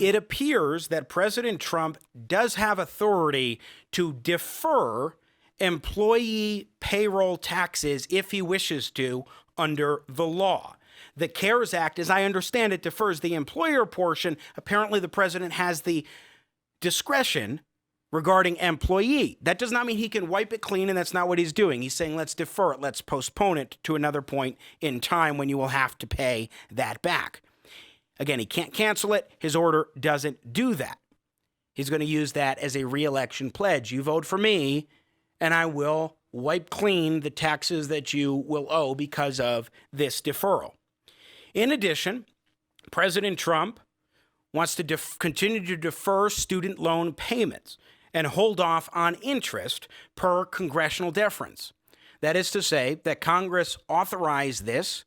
it appears that President Trump does have authority to defer employee payroll taxes if he wishes to under the law. The CARES Act, as I understand it, defers the employer portion. Apparently, the president has the discretion regarding employee. That does not mean he can wipe it clean, and that's not what he's doing. He's saying, let's defer it, let's postpone it to another point in time when you will have to pay that back. Again, he can't cancel it. His order doesn't do that. He's going to use that as a re-election pledge. You vote for me, and I will wipe clean the taxes that you will owe because of this deferral. In addition, President Trump wants to continue to defer student loan payments and hold off on interest per congressional deference. That is to say that Congress authorized this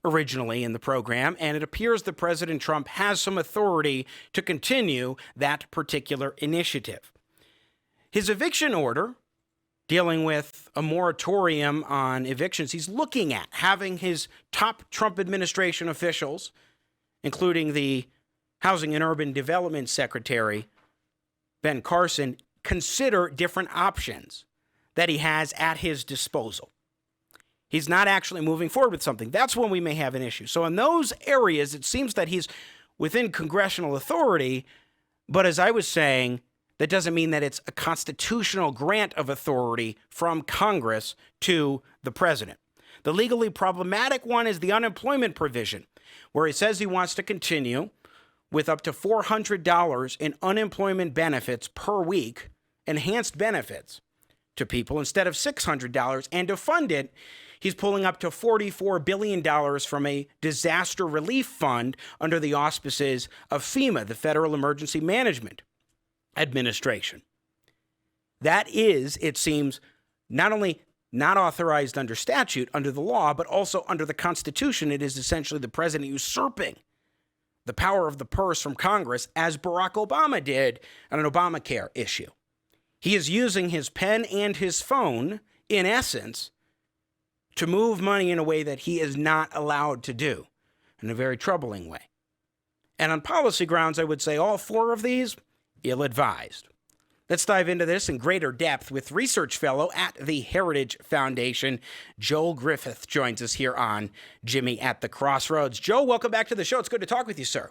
originally in the program, and it appears that President Trump has some authority to continue that particular initiative. His eviction order, dealing with a moratorium on evictions, he's looking at having his top Trump administration officials, including the Housing and Urban Development Secretary, Ben Carson, consider different options that he has at his disposal. He's not actually moving forward with something. That's when we may have an issue. So in those areas, it seems that he's within congressional authority, but as I was saying, that doesn't mean that it's a constitutional grant of authority from Congress to the president. The legally problematic one is the unemployment provision, where he says he wants to continue with up to $400 in unemployment benefits per week, enhanced benefits to people instead of $600. And to fund it, he's pulling up to $44 billion from a disaster relief fund under the auspices of FEMA, the Federal Emergency Management Administration. That is, it seems, not only not authorized under statute, under the law, but also under the Constitution. It is essentially the president usurping the power of the purse from Congress, as Barack Obama did on an Obamacare issue. He is using his pen and his phone, in essence, to move money in a way that he is not allowed to do, in a very troubling way. And on policy grounds, I would say all four of these, ill-advised. Let's dive into this in greater depth with research fellow at the Heritage Foundation, Joel Griffith, joins us here on Jimmy at the Crossroads. Joe, welcome back to the show. It's good to talk with you, sir.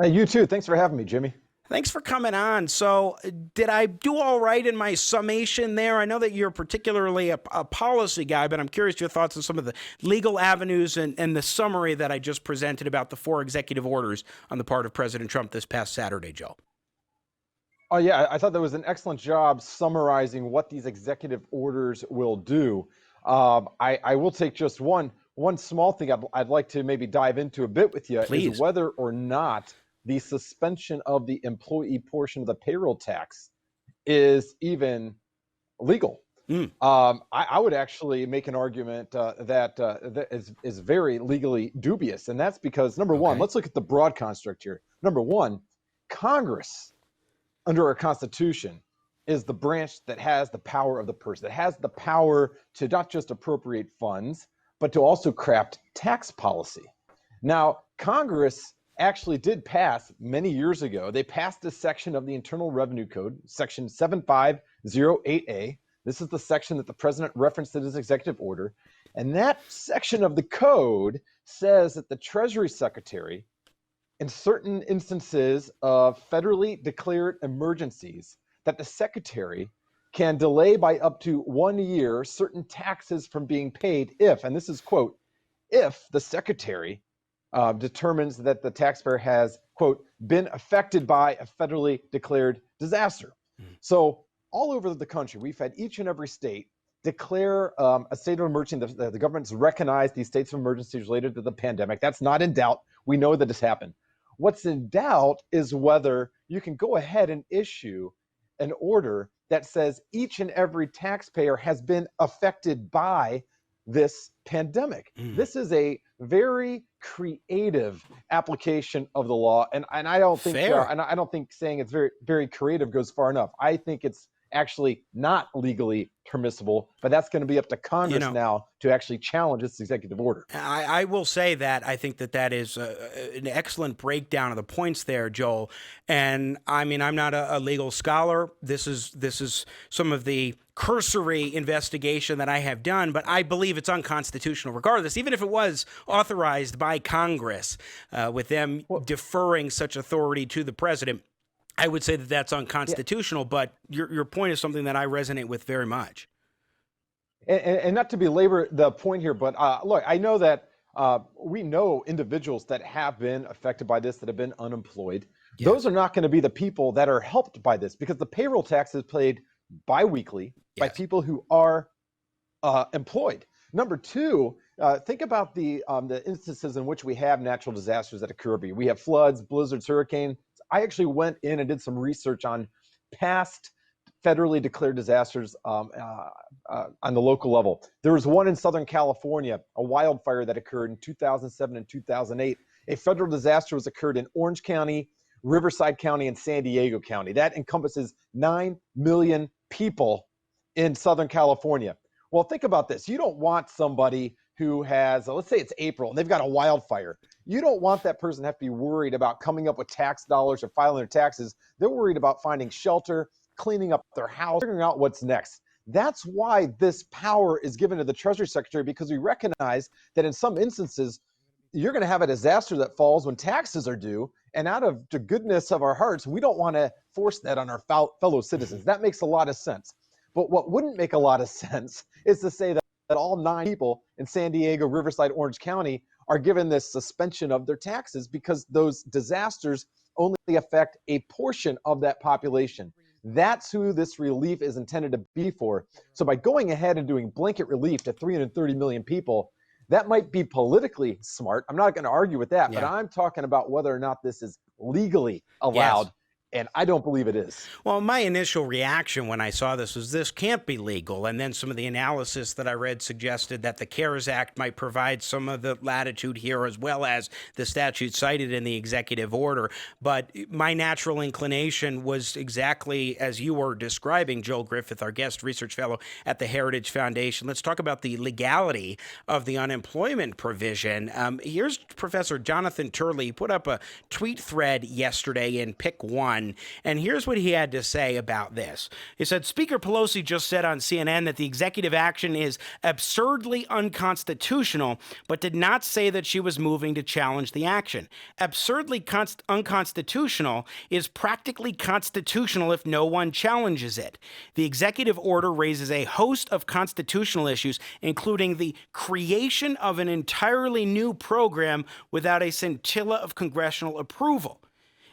Hey, you too. Thanks for having me, Jimmy. Thanks for coming on. So did I do all right in my summation there? I know that you're particularly a policy guy, but I'm curious your thoughts on some of the legal avenues and the summary that I just presented about the 4 executive orders on the part of President Trump this past Saturday, Joe. Oh, yeah, I thought that was an excellent job summarizing what these executive orders will do. I will take just one small thing I'd like to maybe dive into a bit with you. Please. Is whether or not the suspension of the employee portion of the payroll tax is even legal. I would actually make an argument that is very legally dubious, and that's because, number one, let's look at the broad construct here. Number one, Congress, under our Constitution, is the branch that has the power of the purse, that has the power to not just appropriate funds, but to also craft tax policy. Now, Congress actually did pass many years ago. They passed a section of the Internal Revenue Code, Section 7508A. This is the section that the president referenced in his executive order. And that section of the code says that the Treasury Secretary, in certain instances of federally declared emergencies, that the secretary can delay by up to 1 year certain taxes from being paid if, and this is quote, if the secretary determines that the taxpayer has, quote, been affected by a federally declared disaster. So all over the country, we've had each and every state declare a state of emergency. The government's recognized these states of emergency related to the pandemic. That's not in doubt. We know that it's happened. What's in doubt is whether you can go ahead and issue an order that says each and every taxpayer has been affected by this pandemic. This is a very creative application of the law, and I don't think and I don't think saying it's very, very creative goes far enough. I think it's actually not legally permissible, but that's going to be up to Congress now to actually challenge this executive order. I will say that I think that is an excellent breakdown of the points there, Joel. And I mean, I'm not a legal scholar. This is some of the cursory investigation that I have done, but I believe it's unconstitutional regardless, even if it was authorized by Congress, with them deferring such authority to the president. I would say that that's unconstitutional, but your point is something that I resonate with very much. And not to belabor the point here, but look, I know that we know individuals that have been affected by this, that have been unemployed. Yes. Those are not going to be the people that are helped by this, because the payroll tax is paid biweekly by people who are employed. Number two, think about the instances in which we have natural disasters that occur. We have floods, blizzards, hurricanes. I actually went in and did some research on past federally declared disasters on the local level. There was one in Southern California, a wildfire that occurred in 2007 and 2008. A federal disaster was occurred in Orange County, Riverside County, and San Diego County. That encompasses 9 million people in Southern California. Well, think about this. You don't want somebody who has, let's say it's April, and they've got a wildfire. You don't want that person to have to be worried about coming up with tax dollars or filing their taxes. They're worried about finding shelter, cleaning up their house, figuring out what's next. That's why this power is given to the Treasury Secretary, because we recognize that in some instances, you're going to have a disaster that falls when taxes are due. And out of the goodness of our hearts, we don't want to force that on our fellow citizens. That makes a lot of sense. But what wouldn't make a lot of sense is to say that all 9 people in San Diego, Riverside, Orange County are given this suspension of their taxes, because those disasters only affect a portion of that population. That's who this relief is intended to be for. So by going ahead and doing blanket relief to 330 million people, that might be politically smart. I'm not going to argue with that, but I'm talking about whether or not this is legally allowed. Yes. And I don't believe it is. Well, my initial reaction when I saw this can't be legal. And then some of the analysis that I read suggested that the CARES Act might provide some of the latitude here, as well as the statute cited in the executive order. But my natural inclination was exactly as you were describing, Joel Griffith, our guest research fellow at the Heritage Foundation. Let's talk about the legality of the unemployment provision. Here's Professor Jonathan Turley. He put up a tweet thread yesterday in Pick One. And here's what he had to say about this. He said, Speaker Pelosi just said on CNN that the executive action is absurdly unconstitutional, but did not say that she was moving to challenge the action. Absurdly unconstitutional is practically constitutional if no one challenges it. The executive order raises a host of constitutional issues, including the creation of an entirely new program without a scintilla of congressional approval.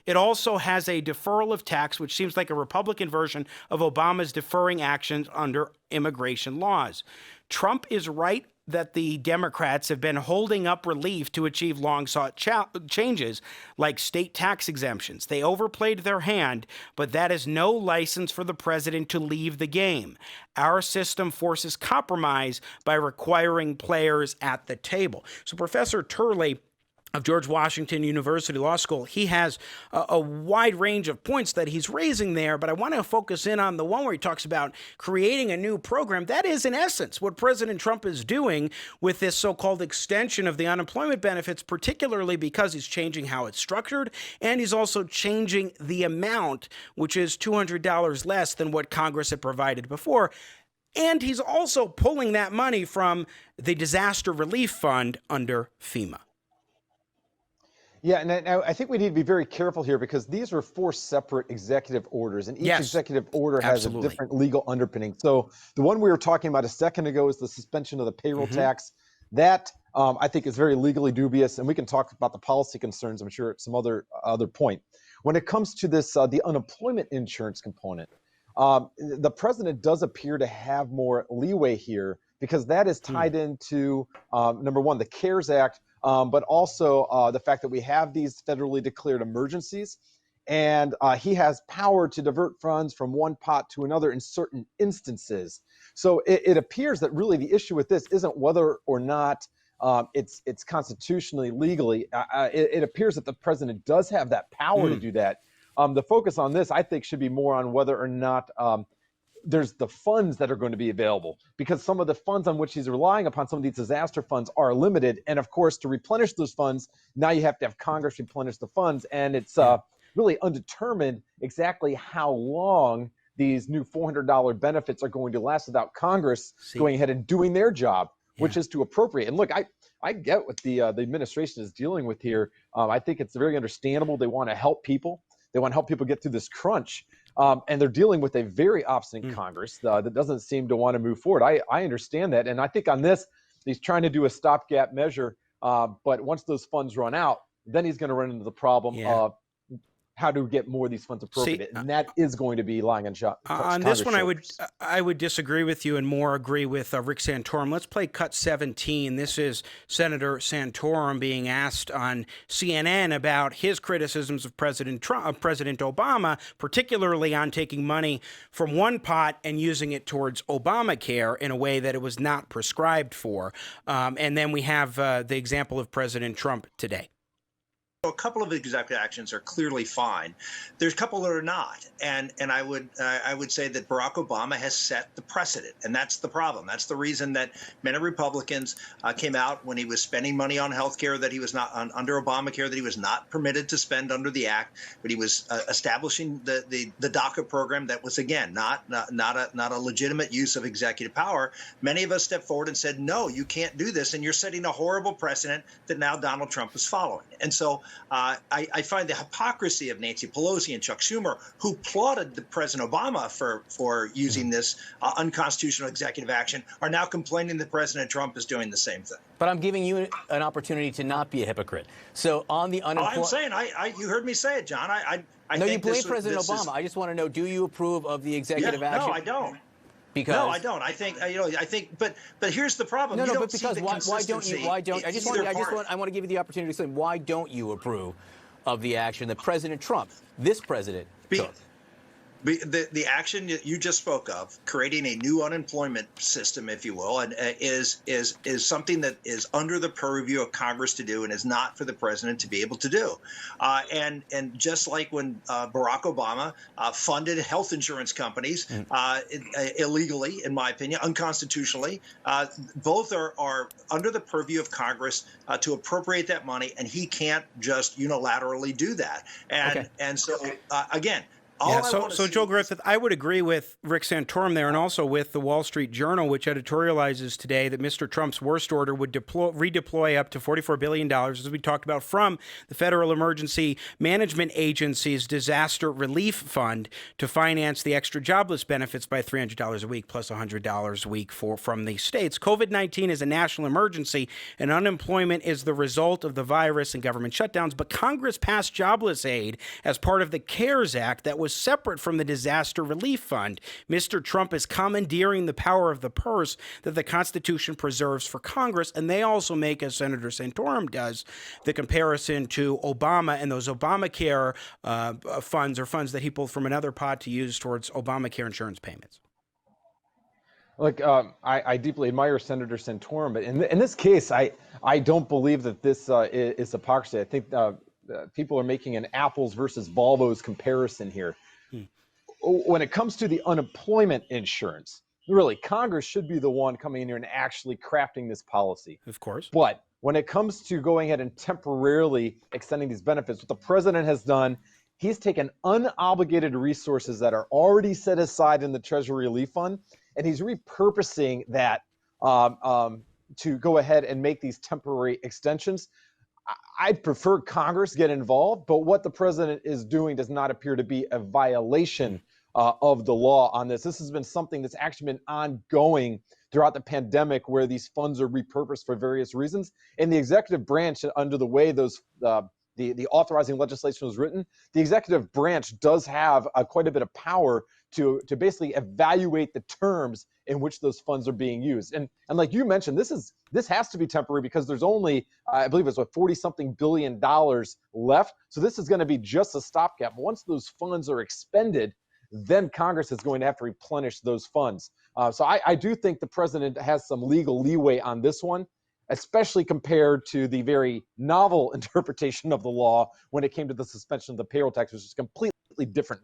It also has a deferral of tax, which seems like a Republican version of Obama's deferring actions under immigration laws. Trump is right that the Democrats have been holding up relief to achieve long-sought changes like state tax exemptions. They overplayed their hand, but that is no license for the president to leave the game. Our system forces compromise by requiring players at the table. So Professor Turley of George Washington University Law School, he has a wide range of points that he's raising there, but I want to focus in on the one where he talks about creating a new program. That is, in essence, what President Trump is doing with this so-called extension of the unemployment benefits, particularly because he's changing how it's structured, and he's also changing the amount, which is $200 less than what Congress had provided before. And he's also pulling that money from the disaster relief fund under FEMA. Yeah, and I think we need to be very careful here, because these are 4 separate executive orders, and each executive order has a different legal underpinning. So the one we were talking about a second ago is the suspension of the payroll tax. That I think is very legally dubious, and we can talk about the policy concerns, I'm sure, at some other point. When it comes to this, the unemployment insurance component, the president does appear to have more leeway here, because that is tied into, number one, the CARES Act, but also the fact that we have these federally declared emergencies, and he has power to divert funds from one pot to another in certain instances. So it appears that really the issue with this isn't whether or not it's constitutionally legally. It appears that the president does have that power to do that. The focus on this, I think, should be more on whether or not there's the funds that are going to be available, because some of the funds on which he's relying upon, some of these disaster funds, are limited. And of course, to replenish those funds, now you have to have Congress replenish the funds. And it's really undetermined exactly how long these new $400 benefits are going to last without Congress going ahead and doing their job, which is to appropriate. And look, I get what the administration is dealing with here. I think it's very understandable. They want to help people. They want to help people get through this crunch. And they're dealing with a very obstinate Congress that doesn't seem to want to move forward. I understand that. And I think on this, he's trying to do a stopgap measure. But once those funds run out, then he's going to run into the problem of how to get more of these funds appropriated. And that is going to be lying on this one, I would disagree with you and more agree with Rick Santorum. Let's play cut 17. This is Senator Santorum being asked on CNN about his criticisms of President Obama, particularly on taking money from one pot and using it towards Obamacare in a way that it was not prescribed for. And then we have the example of President Trump today. A couple of executive actions are clearly fine. There's a couple that are not, and I would say that Barack Obama has set the precedent, and that's the problem. That's the reason that many Republicans came out when he was spending money on health care that he was not under Obamacare, that he was not permitted to spend under the act, but he was establishing the DACA program that was, again, not a legitimate use of executive power. Many of us stepped forward and said, no, you can't do this, and you're setting a horrible precedent that now Donald Trump is following. And so I find the hypocrisy of Nancy Pelosi and Chuck Schumer, who applauded President Obama for using this unconstitutional executive action, are now complaining that President Trump is doing the same thing. But I'm giving you an opportunity to not be a hypocrite. So on the unemployment, I'm saying, you heard me say it, John. No, you blame President Obama. I just want to know, do you approve of the executive action? No, I don't. Because no, I don't. I think but here's the problem. No, you don't but because see the why don't you? I want to give you the opportunity to explain why don't you approve of the action that President Trump, this president, took? The action that you just spoke of, creating a new unemployment system, if you will, and is something that is under the purview of Congress to do and is not for the president to be able to do. And just like when Barack Obama funded health insurance companies illegally, in my opinion, unconstitutionally, both are under the purview of Congress to appropriate that money, and he can't just unilaterally do that. And so again. So Joe Griffith, I would agree with Rick Santorum there, and also with the Wall Street Journal, which editorializes today that Mr. Trump's worst order would redeploy up to $44 billion, as we talked about, from the Federal Emergency Management Agency's Disaster Relief Fund to finance the extra jobless benefits by $300 a week plus $100 a week from the states. COVID-19 is a national emergency, and unemployment is the result of the virus and government shutdowns. But Congress passed jobless aid as part of the CARES Act that was separate from the Disaster Relief Fund. Mr. Trump is commandeering the power of the purse that the Constitution preserves for Congress, and they also make, as Senator Santorum does, the comparison to Obama and those Obamacare funds, or funds that he pulled from another pot to use towards Obamacare insurance payments. Look, I deeply admire Senator Santorum, but in this case, I don't believe that this is hypocrisy. I think people are making an apples versus Volvos comparison here. When it comes to the unemployment insurance, really, Congress should be the one coming in here and actually crafting this policy. Of course. But when it comes to going ahead and temporarily extending these benefits, what the president has done, he's taken unobligated resources that are already set aside in the Treasury Relief Fund, and he's repurposing that to go ahead and make these temporary extensions. I'd prefer Congress get involved, but what the president is doing does not appear to be a violation of the law on this. This has been something that's actually been ongoing throughout the pandemic, where these funds are repurposed for various reasons. And the executive branch, under the way those the authorizing legislation was written, the executive branch does have quite a bit of power to basically evaluate the terms in which those funds are being used. And like you mentioned, this has to be temporary because there's only, I believe it's what, $40-something billion left. So this is going to be just a stopgap. Once those funds are expended, then Congress is going to have to replenish those funds. So I do think the president has some legal leeway on this one, especially compared to the very novel interpretation of the law when it came to the suspension of the payroll tax, which is completely different.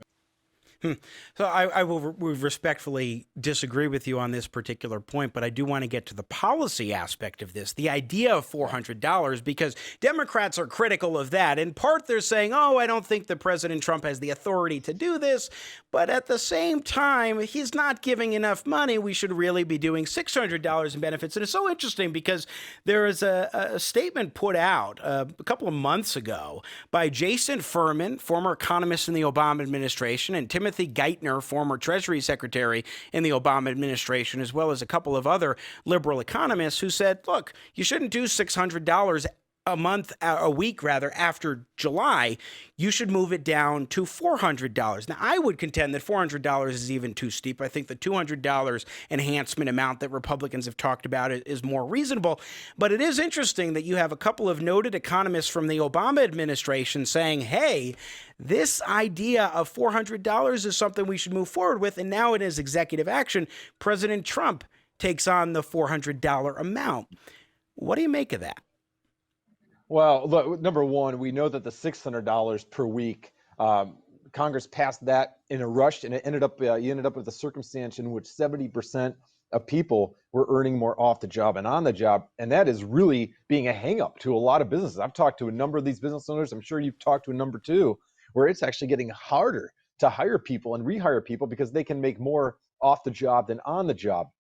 So I will respectfully disagree with you on this particular point, but I do want to get to the policy aspect of this, the idea of $400, because Democrats are critical of that. In part, they're saying, oh, I don't think that President Trump has the authority to do this, but at the same time, he's not giving enough money. We should really be doing $600 in benefits. And it's so interesting because there is a statement put out a couple of months ago by Jason Furman, former economist in the Obama administration, and Timothy Geithner, former Treasury Secretary in the Obama administration, as well as a couple of other liberal economists who said, look, you shouldn't do $600 a week after July. You should move it down to $400. Now, I would contend that $400 is even too steep. I think the $200 enhancement amount that Republicans have talked about is more reasonable. But it is interesting that you have a couple of noted economists from the Obama administration saying, hey, this idea of $400 is something we should move forward with. And now it is executive action. President Trump takes on the $400 amount. What do you make of that? Well, look, number one, we know that the $600 per week, Congress passed that in a rush, and it ended up you ended up with a circumstance in which 70% of people were earning more off the job and on the job, and that is really being a hang-up to a lot of businesses. I've talked to a number of these business owners. I'm sure you've talked to a number too, where it's actually getting harder to hire people and rehire people because they can make more off the job than on the job.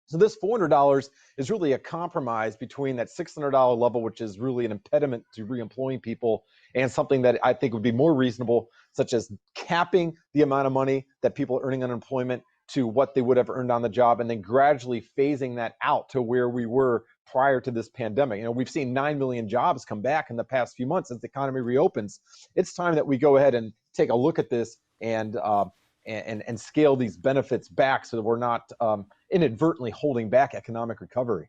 So this $400 is really a compromise between that $600 level, which is really an impediment to reemploying people, and something that I think would be more reasonable, such as capping the amount of money that people are earning unemployment to what they would have earned on the job, and then gradually phasing that out to where we were prior to this pandemic. You know, we've seen 9 million jobs come back in the past few months as the economy reopens. It's time that we go ahead and take a look at this and scale these benefits back so that we're not inadvertently holding back economic recovery.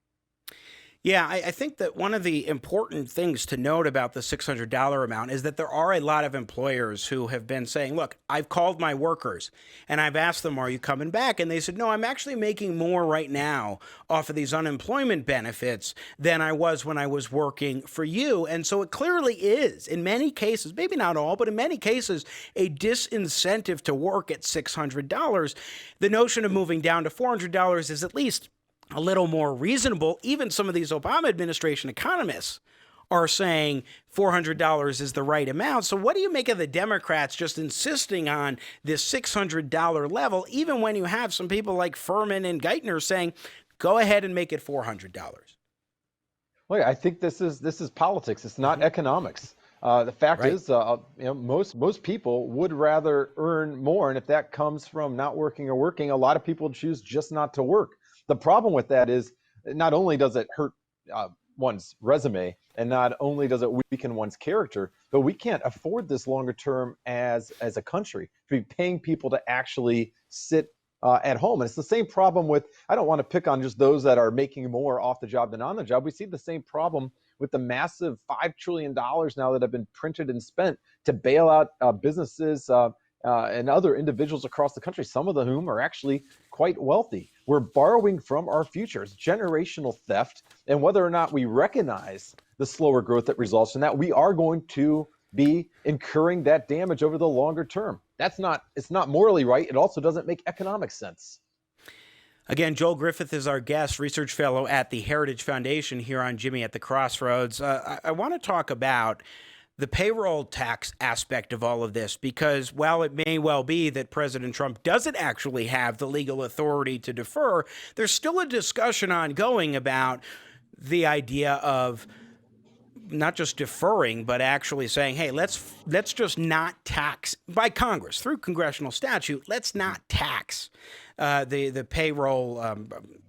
Yeah, I think that one of the important things to note about the $600 amount is that there are a lot of employers who have been saying, look, I've called my workers and I've asked them, are you coming back? And they said, no, I'm actually making more right now off of these unemployment benefits than I was when I was working for you. And so it clearly is, in many cases, maybe not all, but in many cases, a disincentive to work at $600. The notion of moving down to $400 is at least a little more reasonable. Even some of these Obama administration economists are saying $400 is the right amount. So what do you make of the Democrats just insisting on this $600 level, even when you have some people like Furman and Geithner saying, go ahead and make it $400? Well, yeah, I think this is politics. It's not economics. The fact is, most people would rather earn more, and if that comes from not working or working, a lot of people choose just not to work. The problem with that is not only does it hurt one's resume, and not only does it weaken one's character, but we can't afford this longer term as a country to be paying people to actually sit at home. And it's the same problem with, I don't want to pick on just those that are making more off the job than on the job. We see the same problem with the massive $5 trillion now that have been printed and spent to bail out businesses and other individuals across the country, some of whom are actually quite wealthy. We're borrowing from our future. It's generational theft. And whether or not we recognize the slower growth that results from that, we are going to be incurring that damage over the longer term. It's not morally right. It also doesn't make economic sense. Again, Joel Griffith is our guest, research fellow at the Heritage Foundation here on Jimmy at the Crossroads. I want to talk about the payroll tax aspect of all of this, because while it may well be that President Trump doesn't actually have the legal authority to defer, there's still a discussion ongoing about the idea of not just deferring, but actually saying, hey, let's just not tax by Congress through congressional statute. Let's not tax the payroll.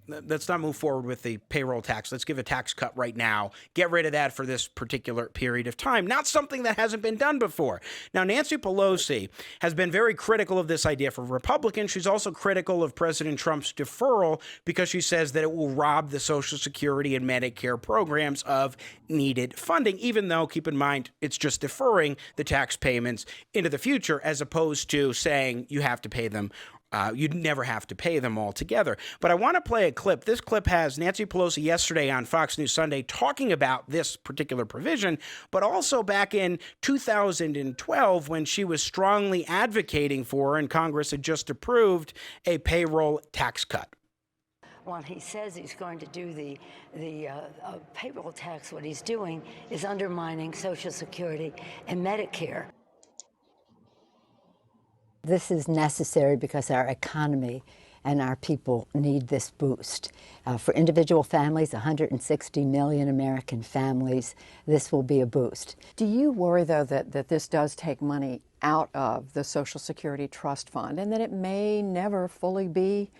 Let's not move forward with the payroll tax. Let's give a tax cut right now. Get rid of that for this particular period of time. Not something that hasn't been done before. Now, Nancy Pelosi has been very critical of this idea for Republicans. She's also critical of President Trump's deferral because she says that it will rob the Social Security and Medicare programs of needed funding, even though, keep in mind, it's just deferring the tax payments into the future as opposed to saying you have to pay them You'd never have to pay them all together. But I want to play a clip. This clip has Nancy Pelosi yesterday on Fox News Sunday talking about this particular provision, but also back in 2012 when she was strongly advocating for, and Congress had just approved, a payroll tax cut. When he says he's going to do the payroll tax, what he's doing is undermining Social Security and Medicare. This is necessary because our economy and our people need this boost. For individual families, 160 million American families, this will be a boost. Do you worry, though, that this does take money out of the Social Security Trust Fund and that it may never fully be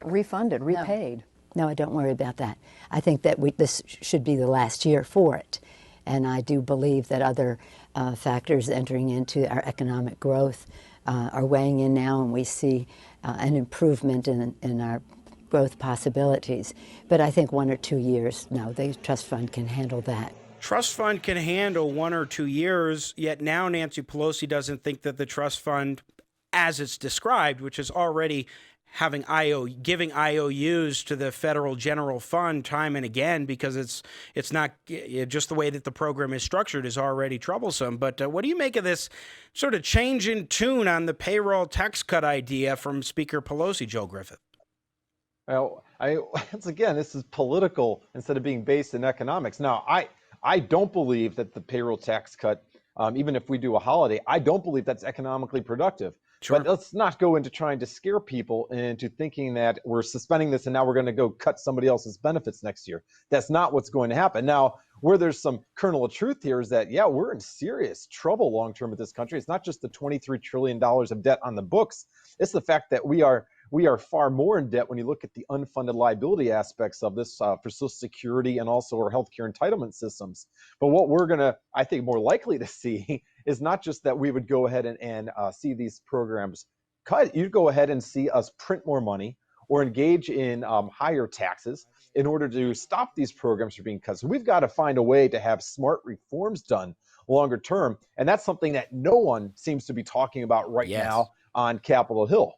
refunded, repaid? No, I don't worry about that. I think that this should be the last year for it. And I do believe that other factors entering into our economic growth are weighing in now, and we see an improvement in our growth possibilities. But I think 1 or 2 years, no, the trust fund can handle that. Trust fund can handle 1 or 2 years, yet now Nancy Pelosi doesn't think that the trust fund, as it's described, which is already giving IOUs to the federal general fund time and again, because it's not just the way that the program is structured is already troublesome. But what do you make of this sort of change in tune on the payroll tax cut idea from Speaker Pelosi, Joe Griffith? Well, once again, this is political instead of being based in economics. Now, I don't believe that the payroll tax cut, even if we do a holiday, I don't believe that's economically productive. Sure. But let's not go into trying to scare people into thinking that we're suspending this and now we're going to go cut somebody else's benefits next year. That's not what's going to happen. Now, where there's some kernel of truth here is that, yeah, we're in serious trouble long term with this country. It's not just the $23 trillion of debt on the books. It's the fact that we are far more in debt when you look at the unfunded liability aspects of this for Social Security and also our healthcare entitlement systems. But what we're going to, I think, more likely to see is not just that we would go ahead and see these programs cut. You'd go ahead and see us print more money or engage in higher taxes in order to stop these programs from being cut. So we've got to find a way to have smart reforms done longer term. And that's something that no one seems to be talking about right now on Capitol Hill.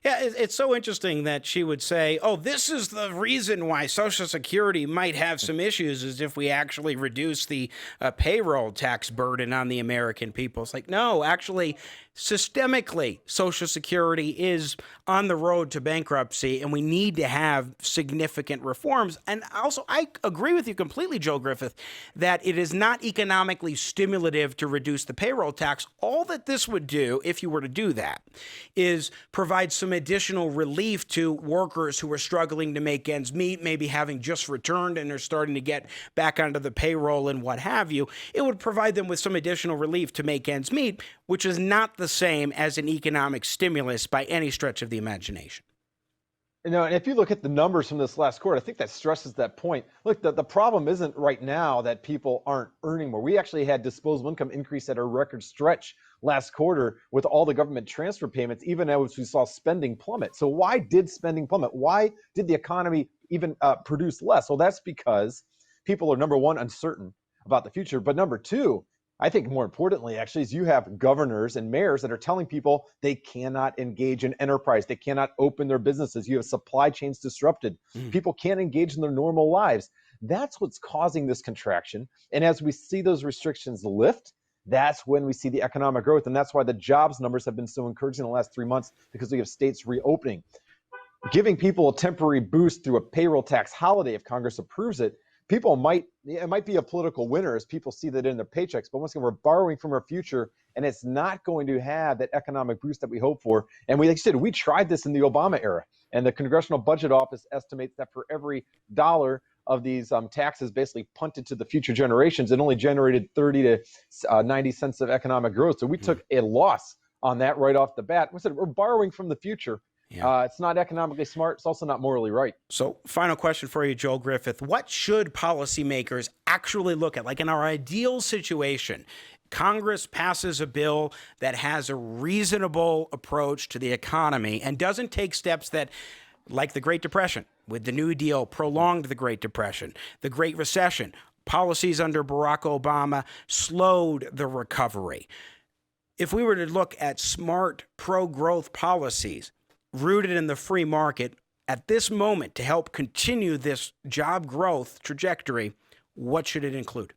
Yeah, it's so interesting that she would say, oh, this is the reason why Social Security might have some issues, is if we actually reduce the payroll tax burden on the American people. It's like, no, actually, systemically, Social Security is on the road to bankruptcy, and we need to have significant reforms. And also, I agree with you completely, Joe Griffith, that it is not economically stimulative to reduce the payroll tax. All that this would do, if you were to do that, is provide some additional relief to workers who are struggling to make ends meet, maybe having just returned and are starting to get back onto the payroll and what have you. It would provide them with some additional relief to make ends meet, which is not the same as an economic stimulus by any stretch of the imagination. You know, and if you look at the numbers from this last quarter, I think that stresses that point. Look, the problem isn't right now that people aren't earning more. We actually had disposable income increase at a record stretch last quarter with all the government transfer payments, even as we saw spending plummet. So why did spending plummet? Why did the economy even produce less? Well, that's because people are, number one, uncertain about the future. But number two, I think more importantly, actually, is you have governors and mayors that are telling people they cannot engage in enterprise. They cannot open their businesses. You have supply chains disrupted. People can't engage in their normal lives. That's what's causing this contraction. And as we see those restrictions lift, that's when we see the economic growth. And that's why the jobs numbers have been so encouraging in the last 3 months, because we have states reopening. Giving people a temporary boost through a payroll tax holiday, if Congress approves it, it might be a political winner as people see that in their paychecks, but once again, we're borrowing from our future, and it's not going to have that economic boost that we hope for. And like you said, we tried this in the Obama era, and the Congressional Budget Office estimates that for every dollar of these taxes basically punted to the future generations, it only generated 30 to 90 cents of economic growth. So we took a loss on that right off the bat. We said we're borrowing from the future. Yeah. It's not economically smart. It's also not morally right. So final question for you, Joel Griffith. What should policymakers actually look at? Like in our ideal situation, Congress passes a bill that has a reasonable approach to the economy and doesn't take steps that, like the Great Depression, with the New Deal, prolonged the Great Depression, the Great Recession, policies under Barack Obama slowed the recovery. If we were to look at smart pro-growth policies, rooted in the free market at this moment to help continue this job growth trajectory, what should it include?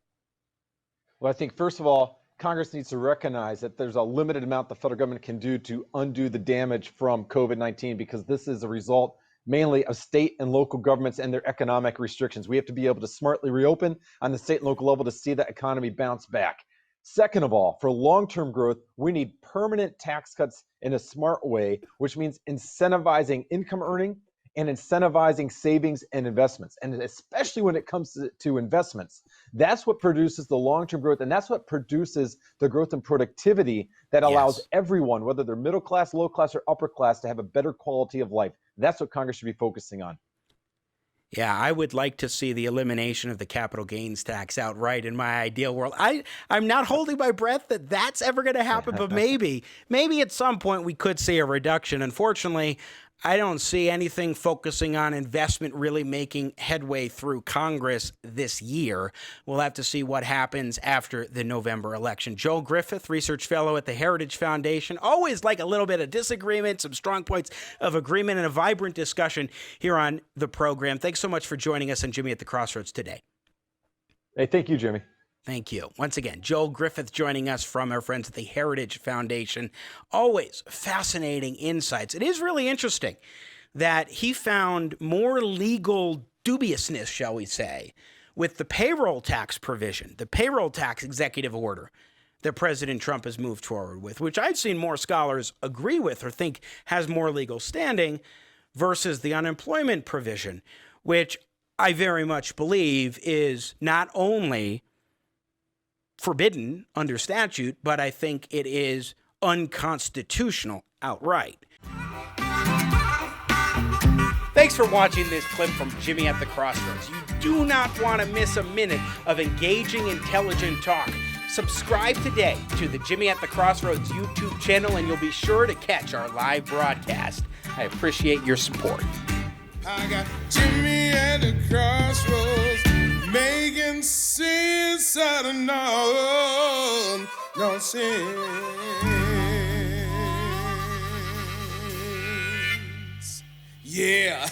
Well, I think, first of all, Congress needs to recognize that there's a limited amount the federal government can do to undo the damage from COVID-19, because this is a result mainly of state and local governments and their economic restrictions. We have to be able to smartly reopen on the state and local level to see the economy bounce back. Second of all, for long-term growth, we need permanent tax cuts in a smart way, which means incentivizing income earning and incentivizing savings and investments. And especially when it comes to investments, that's what produces the long-term growth, and that's what produces the growth and productivity that allows everyone, whether they're middle class, low class, or upper class, to have a better quality of life. That's what Congress should be focusing on. Yeah, I would like to see the elimination of the capital gains tax outright in my ideal world. I'm not holding my breath that that's ever going to happen, but maybe at some point we could see a reduction. Unfortunately, I don't see anything focusing on investment really making headway through Congress this year. We'll have to see what happens after the November election. Joel Griffith, research fellow at the Heritage Foundation. Always like a little bit of disagreement, some strong points of agreement, and a vibrant discussion here on the program. Thanks so much for joining us on Jimmy at the Crossroads today. Hey, thank you, Jimmy. Thank you. Once again, Joel Griffith joining us from our friends at the Heritage Foundation. Always fascinating insights. It is really interesting that he found more legal dubiousness, shall we say, with the payroll tax provision, the payroll tax executive order that President Trump has moved forward with, which I've seen more scholars agree with or think has more legal standing, versus the unemployment provision, which I very much believe is not only forbidden under statute, but I think it is unconstitutional outright. Thanks for watching this clip from Jimmy at the Crossroads. You do not want to miss a minute of engaging, intelligent talk. Subscribe today to the Jimmy at the Crossroads YouTube channel, and you'll be sure to catch our live broadcast. I appreciate your support. I got Jimmy at the crossroads, making sense out of no sense. Yeah.